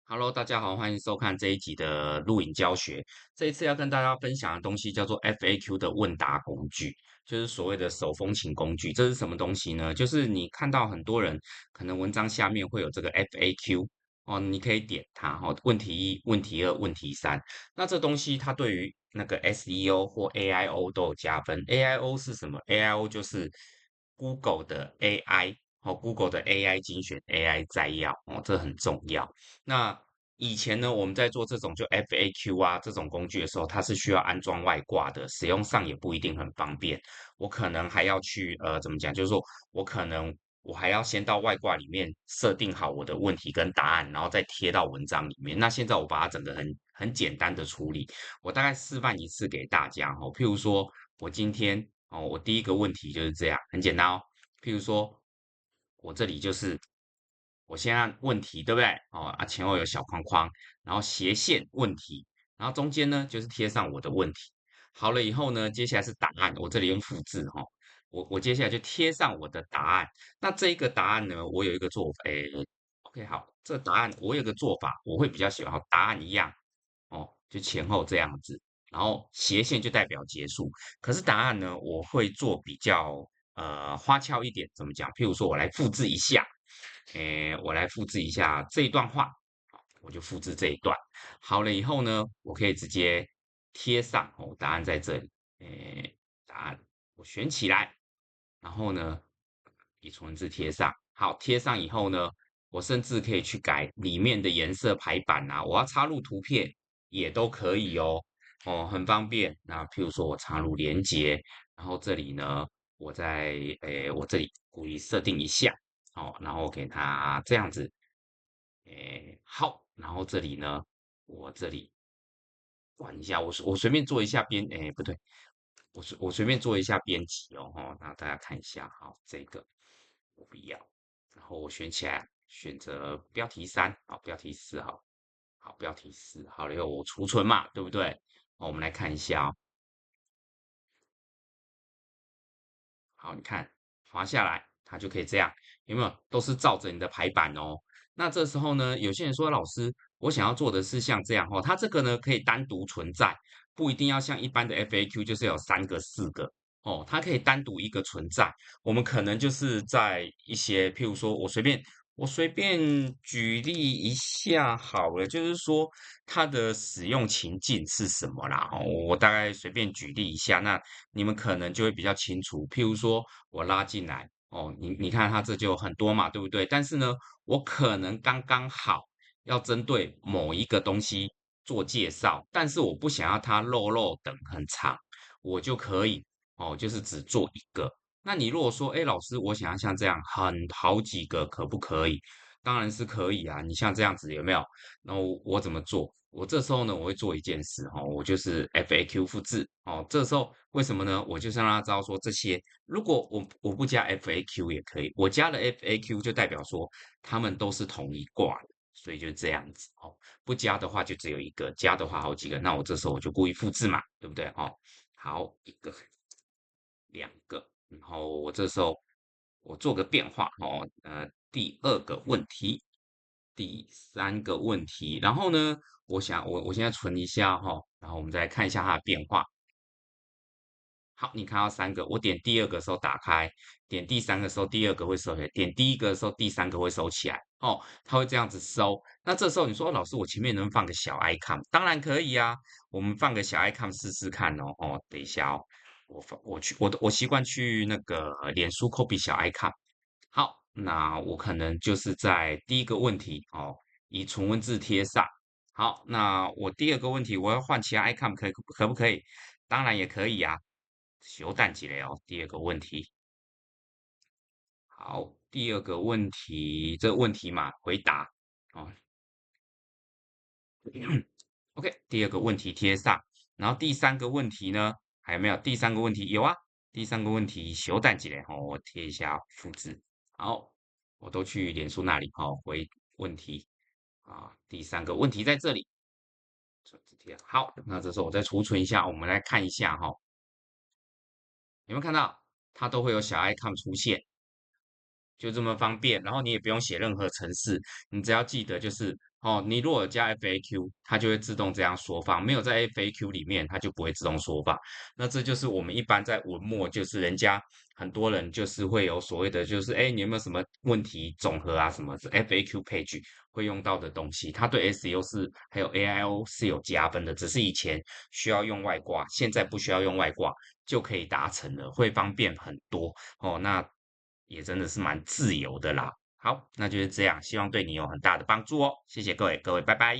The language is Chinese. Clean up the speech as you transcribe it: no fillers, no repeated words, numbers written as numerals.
Hello，大家好，欢迎收看这一集的录影教学。这一次要跟大家分享的东西叫做 FAQ 的问答工具，就是所谓的手风琴工具。这是什么东西呢？就是你看到很多人可能文章下面会有这个 FAQ 哦，你可以点它哦，问题一、问题二、问题三。那这东西它对于那个 SEO 或 AIO 都有加分。AIO 是什么？AIO 就是 Google 的 AI 哦，Google 的 AI 精选、AI 摘要哦，这很重要。那以前呢，我们在做这种就 FAQ 啊这种工具的时候，它是需要安装外挂的，使用上也不一定很方便。我可能还要去怎么讲，就是说我还要先到外挂里面设定好我的问题跟答案，然后再贴到文章里面。那现在我把它整个很简单的处理，我大概示范一次给大家哦。譬如说我今天哦，我第一个问题就是这样，很简单哦。譬如说我这里就是我先按问题，对不对？哦啊，前后有小框框，然后斜线问题，然后中间呢就是贴上我的问题。好了以后呢，接下来是答案，我这里用复制哈、我接下来就贴上我的答案。那这一个答案呢，我有一个做法，OK 好，这个答案我有个做法，我会比较喜欢答案一样哦，就前后这样子，然后斜线就代表结束。可是答案呢，我会做比较花俏一点，怎么讲？譬如说我来复制一下。我来复制一下这一段话，好，我就复制这一段。好了以后呢，我可以直接贴上哦，答案在这里。答案我选起来，然后呢，以纯文字贴上。好，贴上以后呢，我甚至可以去改里面的颜色排版啊，我要插入图片也都可以哦，哦，很方便。那譬如说我插入连接，然后这里呢，我这里故意设定一下。哦，然后给它这样子，好，然后这里呢，我这里管一下，我随便做一下不对，我随便做一下编辑哦，哈，那大家看一下，好，这个我不要，然后我选起来，选择标题三，好，标题四，好，好，标题四，好了以后我储存嘛，对不对？好，我们来看一下哦，好，你看滑下来，它就可以这样，有没有？都是照着你的排版哦。那这时候呢，有些人说，老师，我想要做的是像这样哦，它这个呢可以单独存在，不一定要像一般的 FAQ，就是有三个、四个哦，它可以单独一个存在。我们可能就是在一些，譬如说我随便举例一下好了，就是说它的使用情境是什么啦？哦，我大概随便举例一下，那你们可能就会比较清楚。譬如说我拉进来，哦，你看它这就很多嘛，对不对？但是呢，我可能刚刚好要针对某一个东西做介绍，但是我不想要它漏等很长，我就可以哦，就是只做一个。那你如果说，哎，老师，我想要像这样好几个，可不可以？当然是可以啊。你像这样子有没有？然后我怎么做？我这时候呢，我会做一件事哈、我就是 FAQ 复制哦。这时候为什么呢？我就是让他知道说这些，如果我不加 FAQ 也可以，我加了 FAQ 就代表说他们都是同一挂的，所以就这样子哦。不加的话就只有一个，加的话好几个，那我这时候我就故意复制嘛，对不对哦？好，一个、两个，然后我这时候我做个变化哦，第二个问题，第三个问题，然后呢，我现在存一下哈、然后我们再来看一下它的变化。好，你看到三个，我点第二个的时候打开，点第三个的时候第二个会收起来，点第一个的时候第三个会收起来，哦，它会这样子收。那这时候你说，老师，我前面能放个小 icon？当然可以啊，我们放个小 icon 试试看哦。哦，等一下哦，我习惯去那个脸书 copy 小 icon。好，那我可能就是在第一个问题哦，以纯文字贴上。好，那我第二个问题，我要换其他 icon 可不可以？当然也可以啊。修蛋几嘞哦，第二个问题。好，第二个问题，这个问题嘛，回答哦。OK，第二个问题贴上，然后第三个问题呢，还有没有？第三个问题有啊，第三个问题修蛋几嘞哦，我贴一下复制。好，我都去脸书那里哦，回问题啊。第三个问题在这里，好，那这时候我再储存一下，我们来看一下哈、有没有看到它都会有小 icon 出现？就这么方便，然后你也不用写任何程式，你只要记得就是哦，你如果有加 FAQ，它就会自动这样缩放；没有在 FAQ 里面，它就不会自动缩放。那这就是我们一般在文末，就是人家很多人就是会有所谓的，就是哎，你有没有什么问题总和啊，什么是 FAQ page 会用到的东西？它对 SEO 是还有 AIO 是有加分的，只是以前需要用外挂，现在不需要用外挂就可以达成了，会方便很多哦。那也真的是蛮自由的啦。好，那就是这样，希望对你有很大的帮助哦。谢谢各位，各位拜拜。